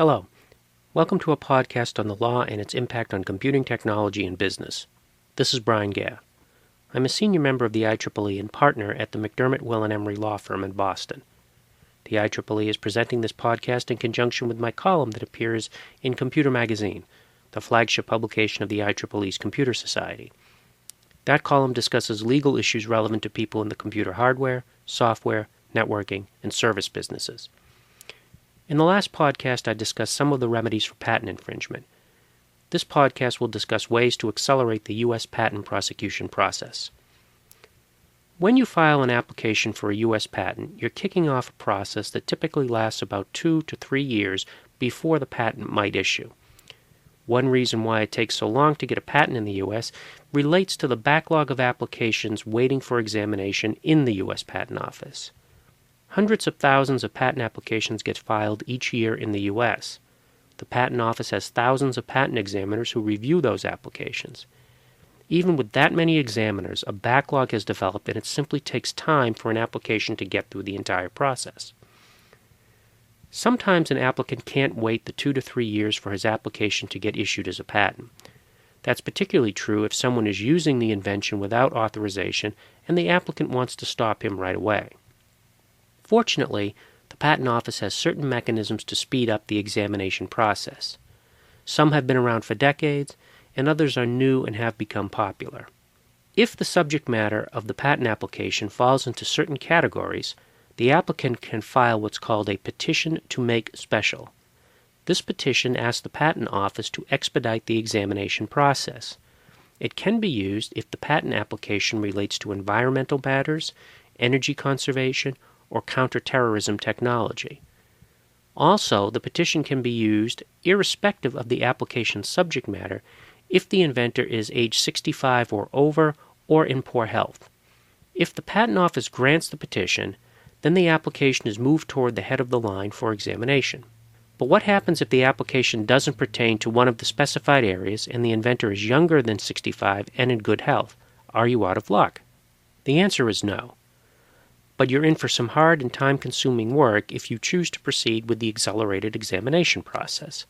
Hello. Welcome to a podcast on the law and its impact on computing technology and business. This is Brian Gaff. I'm a senior member of the IEEE and partner at the McDermott, Will & Emery law firm in Boston. The IEEE is presenting this podcast in conjunction with my column that appears in Computer Magazine, the flagship publication of the IEEE's Computer Society. That column discusses legal issues relevant to people in the computer hardware, software, networking, and service businesses. In the last podcast, I discussed some of the remedies for patent infringement. This podcast will discuss ways to accelerate the U.S. patent prosecution process. When you file an application for a U.S. patent, you're kicking off a process that typically lasts about 2 to 3 years before the patent might issue. One reason why it takes so long to get a patent in the U.S. relates to the backlog of applications waiting for examination in the U.S. Patent Office. Hundreds of thousands of patent applications get filed each year in the U.S. The Patent Office has thousands of patent examiners who review those applications. Even with that many examiners, a backlog has developed, and it simply takes time for an application to get through the entire process. Sometimes an applicant can't wait the 2 to 3 years for his application to get issued as a patent. That's particularly true if someone is using the invention without authorization and the applicant wants to stop him right away. Fortunately, the Patent Office has certain mechanisms to speed up the examination process. Some have been around for decades, and others are new and have become popular. If the subject matter of the patent application falls into certain categories, the applicant can file what's called a petition to make special. This petition asks the Patent Office to expedite the examination process. It can be used if the patent application relates to environmental matters, energy conservation, or counterterrorism technology. Also, the petition can be used, irrespective of the application's subject matter, if the inventor is age 65 or over or in poor health. If the Patent Office grants the petition, then the application is moved toward the head of the line for examination. But what happens if the application doesn't pertain to one of the specified areas and the inventor is younger than 65 and in good health? Are you out of luck? The answer is no. But you're in for some hard and time-consuming work if you choose to proceed with the accelerated examination process.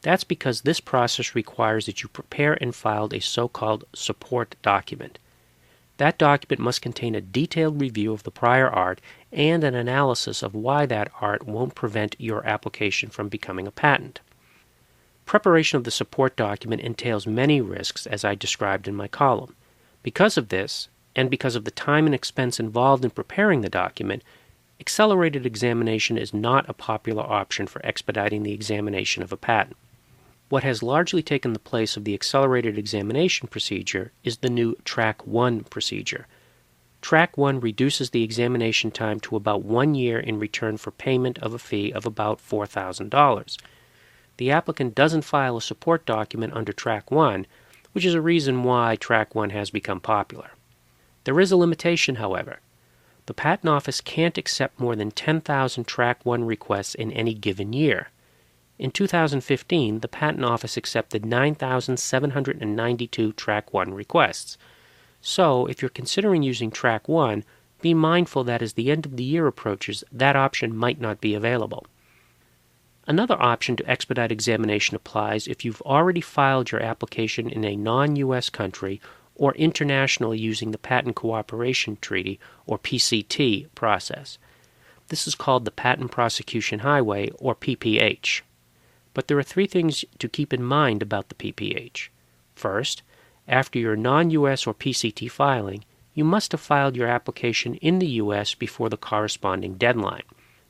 That's because this process requires that you prepare and file a so-called support document. That document must contain a detailed review of the prior art and an analysis of why that art won't prevent your application from becoming a patent. Preparation of the support document entails many risks, as I described in my column. Because of this, and because of the time and expense involved in preparing the document, accelerated examination is not a popular option for expediting the examination of a patent. What has largely taken the place of the accelerated examination procedure is the new Track 1 procedure. Track 1 reduces the examination time to about 1 year in return for payment of a fee of about $4,000. The applicant doesn't file a support document under Track 1, which is a reason why Track 1 has become popular. There is a limitation, however. The Patent Office can't accept more than 10,000 Track 1 requests in any given year. In 2015, the Patent Office accepted 9,792 Track 1 requests. So, if you're considering using Track 1, be mindful that as the end of the year approaches, that option might not be available. Another option to expedite examination applies if you've already filed your application in a non-U.S. country or internationally using the Patent Cooperation Treaty, or PCT, process. This is called the Patent Prosecution Highway, or PPH. But there are 3 things to keep in mind about the PPH. First, after your non-U.S. or PCT filing, you must have filed your application in the U.S. before the corresponding deadline.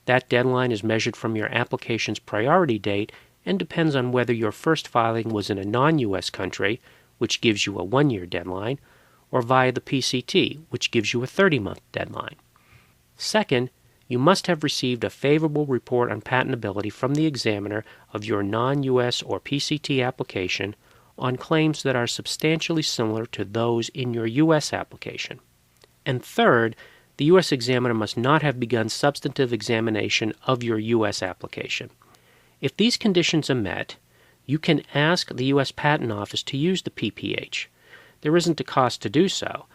That deadline is measured from your application's priority date and depends on whether your first filing was in a non-U.S. country, which gives you a 1-year deadline, or via the PCT, which gives you a 30-month deadline. Second, you must have received a favorable report on patentability from the examiner of your non-U.S. or PCT application on claims that are substantially similar to those in your U.S. application. And third, the U.S. examiner must not have begun substantive examination of your U.S. application. If these conditions are met, you can ask the U.S. Patent Office to use the PPH. There isn't a cost to do so,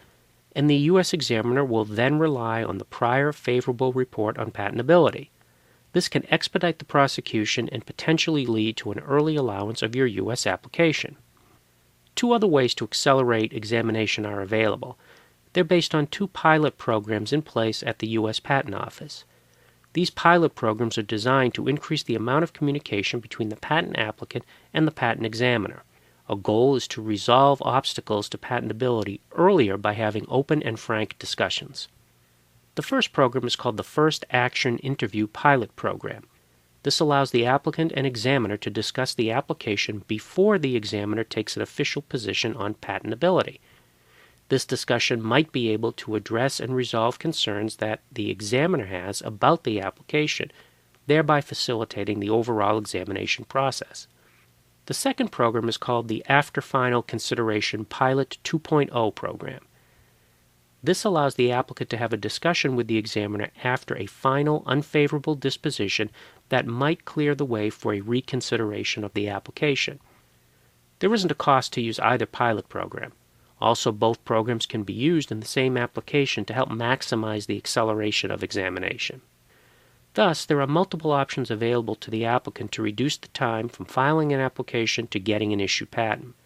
and the U.S. examiner will then rely on the prior favorable report on patentability. This can expedite the prosecution and potentially lead to an early allowance of your U.S. application. Two other ways to accelerate examination are available. They're based on two pilot programs in place at the U.S. Patent Office. These pilot programs are designed to increase the amount of communication between the patent applicant and the patent examiner. A goal is to resolve obstacles to patentability earlier by having open and frank discussions. The first program is called the First Action Interview Pilot Program. This allows the applicant and examiner to discuss the application before the examiner takes an official position on patentability. This discussion might be able to address and resolve concerns that the examiner has about the application, thereby facilitating the overall examination process. The second program is called the After Final Consideration Pilot 2.0 program. This allows the applicant to have a discussion with the examiner after a final unfavorable disposition that might clear the way for a reconsideration of the application. There isn't a cost to use either pilot program. Also, both programs can be used in the same application to help maximize the acceleration of examination. Thus, there are multiple options available to the applicant to reduce the time from filing an application to getting an issued patent.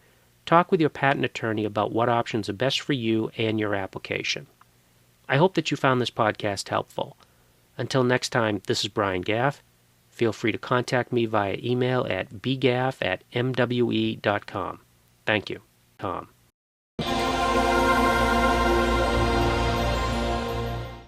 Talk with your patent attorney about what options are best for you and your application. I hope that you found this podcast helpful. Until next time, this is Brian Gaff. Feel free to contact me via email at bgaff@mwe.com. Thank you. Tom.